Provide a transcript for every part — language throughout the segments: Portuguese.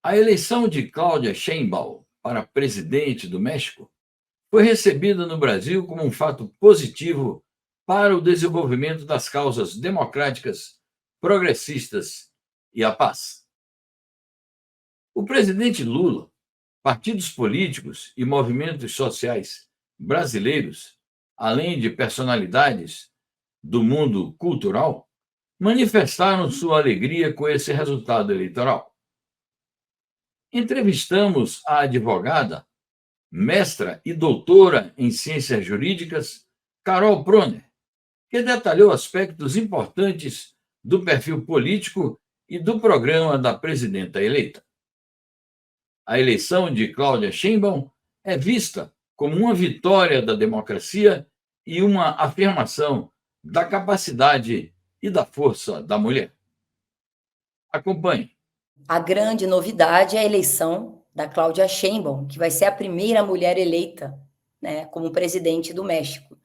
A eleição de Cláudia Sheinbaum para presidente do México foi recebida no Brasil como um fato positivo para o desenvolvimento das causas democráticas, progressistas e a paz. O presidente Lula, partidos políticos e movimentos sociais brasileiros, além de personalidades do mundo cultural, manifestaram sua alegria com esse resultado eleitoral. Entrevistamos a advogada, mestra e doutora em ciências jurídicas, Carol Proner, que detalhou aspectos importantes do perfil político e do programa da presidenta eleita. A eleição de Cláudia Sheinbaum é vista como uma vitória da democracia e uma afirmação da capacidade e da força da mulher. Acompanhe. A grande novidade é a eleição da Cláudia Sheinbaum, que vai ser a primeira mulher eleita, né, como presidente do México.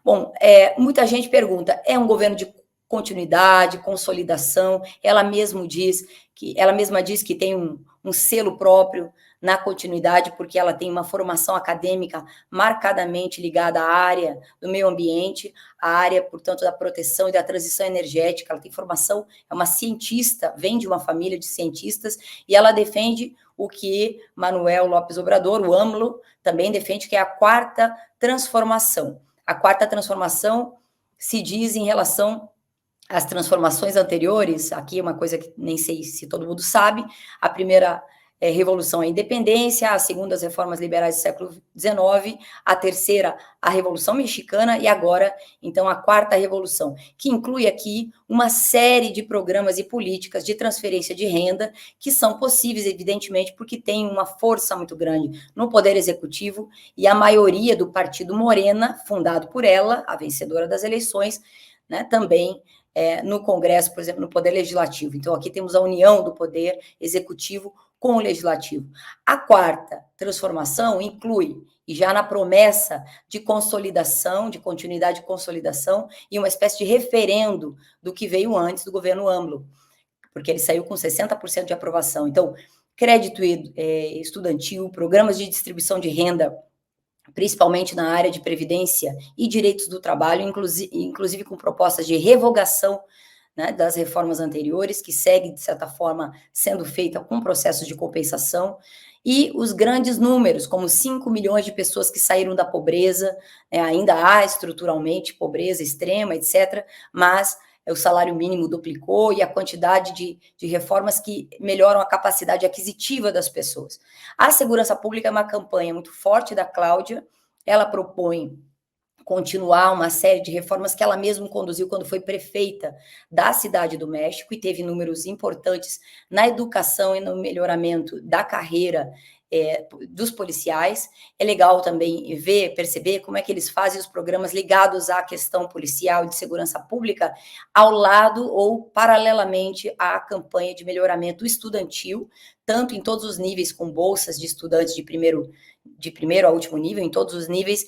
Bom, muita gente pergunta, é um governo de continuidade, consolidação? Ela mesma diz que tem um selo próprio na continuidade, porque ela tem uma formação acadêmica marcadamente ligada à área do meio ambiente, à área, portanto, da proteção e da transição energética. Ela tem formação, é uma cientista, vem de uma família de cientistas, e ela defende o que Manuel López Obrador, o AMLO, também defende, que é a quarta transformação. A quarta transformação se diz em relação às transformações anteriores. Aqui é uma coisa que nem sei se todo mundo sabe. A primeira revolução é a independência, a segunda as reformas liberais do século XIX, a terceira a Revolução Mexicana e agora, então, a quarta revolução, que inclui aqui uma série de programas e políticas de transferência de renda que são possíveis, evidentemente, porque tem uma força muito grande no Poder Executivo e a maioria do partido Morena, fundado por ela, a vencedora das eleições, né, também no Congresso, por exemplo, no Poder Legislativo. Então, aqui temos a união do Poder Executivo com o Legislativo. A quarta transformação inclui, e já na promessa de consolidação, de continuidade de consolidação, e uma espécie de referendo do que veio antes do governo AMLO, porque ele saiu com 60% de aprovação. Então, crédito estudantil, programas de distribuição de renda, principalmente na área de previdência e direitos do trabalho, inclusive com propostas de revogação, né, das reformas anteriores, que segue, de certa forma, sendo feita com processos de compensação, e os grandes números, como 5 milhões de pessoas que saíram da pobreza, ainda há estruturalmente pobreza extrema, etc., mas o salário mínimo duplicou e a quantidade de reformas que melhoram a capacidade aquisitiva das pessoas. A segurança pública é uma campanha muito forte da Cláudia, ela propõe continuar uma série de reformas que ela mesma conduziu quando foi prefeita da Cidade do México e teve números importantes na educação e no melhoramento da carreira dos policiais. É legal também perceber como é que eles fazem os programas ligados à questão policial e de segurança pública ao lado ou paralelamente à campanha de melhoramento estudantil, tanto em todos os níveis, com bolsas de estudantes de primeiro ao último nível, em todos os níveis,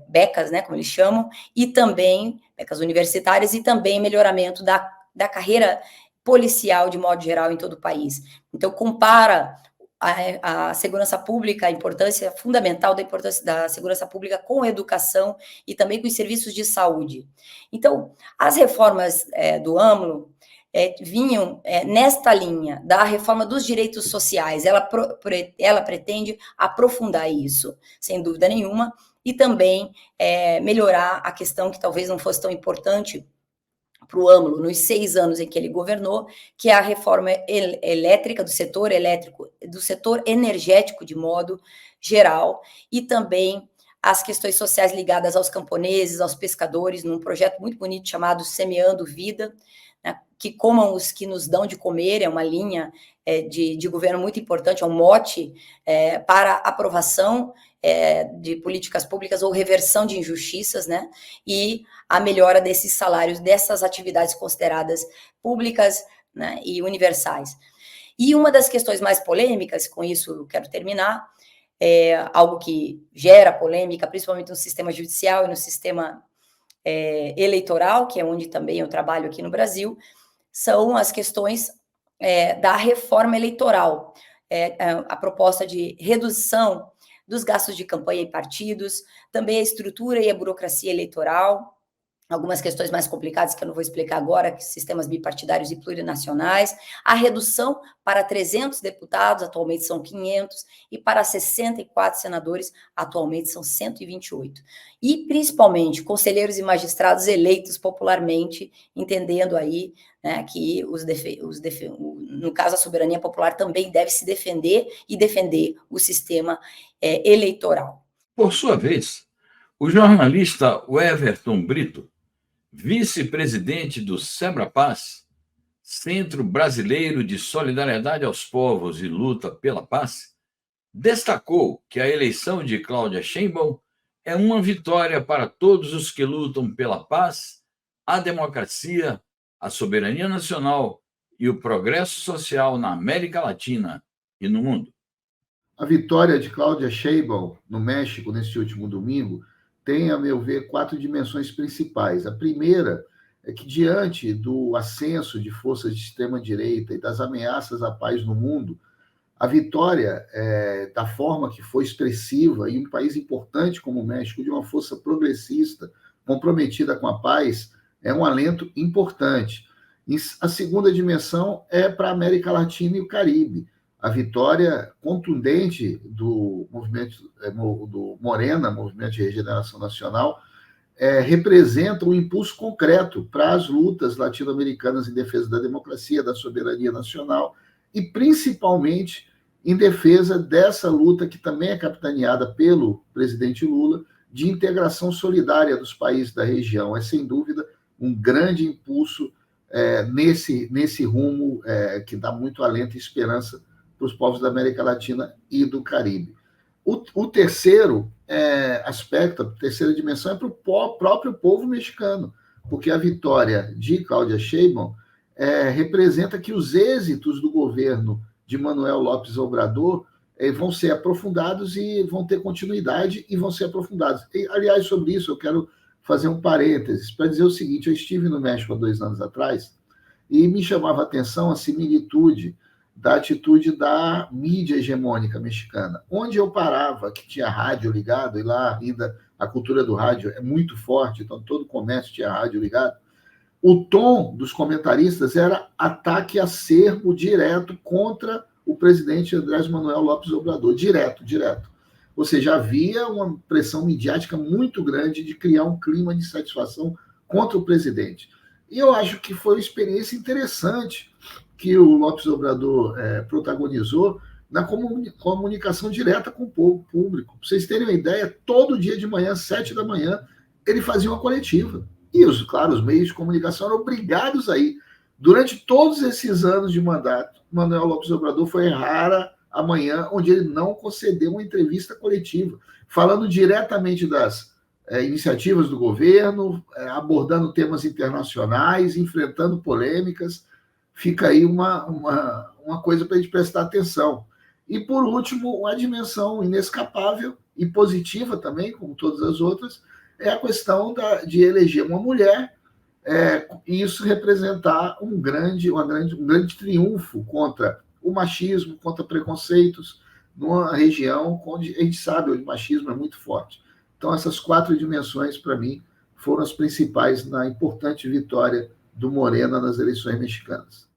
becas, né, como eles chamam, e também becas universitárias e também melhoramento da carreira policial de modo geral em todo o país. Então, compara a segurança pública, a importância fundamental da importância da segurança pública com a educação e também com os serviços de saúde. Então, as reformas do AMLO vinham nesta linha da reforma dos direitos sociais. Ela pretende aprofundar isso, sem dúvida nenhuma, e também melhorar a questão que talvez não fosse tão importante para o AMLO nos 6 anos em que ele governou, que é a reforma elétrica do setor elétrico, do setor energético de modo geral, e também as questões sociais ligadas aos camponeses, aos pescadores, num projeto muito bonito chamado Semeando Vida, né, que comam os que nos dão de comer, é uma linha de governo muito importante, é um mote para aprovação de políticas públicas ou reversão de injustiças, né, e a melhora desses salários, dessas atividades consideradas públicas, né, e universais. E uma das questões mais polêmicas, com isso eu quero terminar, algo que gera polêmica, principalmente no sistema judicial e no sistema eleitoral, que é onde também eu trabalho aqui no Brasil, são as questões da reforma eleitoral. a proposta de redução dos gastos de campanha e partidos, também a estrutura e a burocracia eleitoral, algumas questões mais complicadas que eu não vou explicar agora, que sistemas bipartidários e plurinacionais, a redução para 300 deputados, atualmente são 500, e para 64 senadores, atualmente são 128. E, principalmente, conselheiros e magistrados eleitos popularmente, entendendo aí, né, que no caso, a soberania popular também deve se defender e defender o sistema eleitoral. Por sua vez, o jornalista Everton Brito, vice-presidente do SEBRA-Paz, Centro Brasileiro de Solidariedade aos Povos e Luta pela Paz, destacou que a eleição de Cláudia Sheinbaum é uma vitória para todos os que lutam pela paz, a democracia, a soberania nacional e o progresso social na América Latina e no mundo. A vitória de Cláudia Sheinbaum no México neste último domingo tem, a meu ver, 4 dimensões principais. A primeira é que, diante do ascenso de forças de extrema-direita e das ameaças à paz no mundo, a vitória, da forma que foi expressiva, em um país importante como o México, de uma força progressista, comprometida com a paz, é um alento importante. A segunda dimensão é para a América Latina e o Caribe. A vitória contundente do movimento do Morena, Movimento de Regeneração Nacional, representa um impulso concreto para as lutas latino-americanas em defesa da democracia, da soberania nacional e, principalmente, em defesa dessa luta que também é capitaneada pelo presidente Lula, de integração solidária dos países da região. É, sem dúvida, um grande impulso nesse rumo que dá muito alento e esperança para os povos da América Latina e do Caribe. O terceiro aspecto, a terceira dimensão, é para o próprio povo mexicano, porque a vitória de Cláudia Sheinbaum representa que os êxitos do governo de Manuel López Obrador vão ser aprofundados e vão ter continuidade e vão ser aprofundados. E, aliás, sobre isso eu quero fazer um parênteses para dizer o seguinte: eu estive no México há 2 anos atrás e me chamava a atenção a similitude da atitude da mídia hegemônica mexicana. Onde eu parava, que tinha rádio ligado, e lá ainda a cultura do rádio é muito forte, então todo comércio tinha rádio ligado, o tom dos comentaristas era ataque acerbo direto contra o presidente Andrés Manuel López Obrador, direto. Ou seja, havia uma pressão midiática muito grande de criar um clima de satisfação contra o presidente. E eu acho que foi uma experiência interessante que o López Obrador protagonizou na comunicação direta com o povo público. Para vocês terem uma ideia, todo dia de manhã, 7 da manhã, ele fazia uma coletiva. E, claro, os meios de comunicação eram obrigados a ir. Durante todos esses anos de mandato, Manuel López Obrador foi rara a manhã onde ele não concedeu uma entrevista coletiva, falando diretamente das iniciativas do governo, abordando temas internacionais, enfrentando polêmicas. Fica aí uma coisa para a gente prestar atenção. E, por último, uma dimensão inescapável e positiva também, como todas as outras, é a questão de eleger uma mulher e isso representar um grande triunfo contra o machismo, contra preconceitos, numa região onde a gente sabe que o machismo é muito forte. Então, essas 4 dimensões, para mim, foram as principais na importante vitória do Morena nas eleições mexicanas.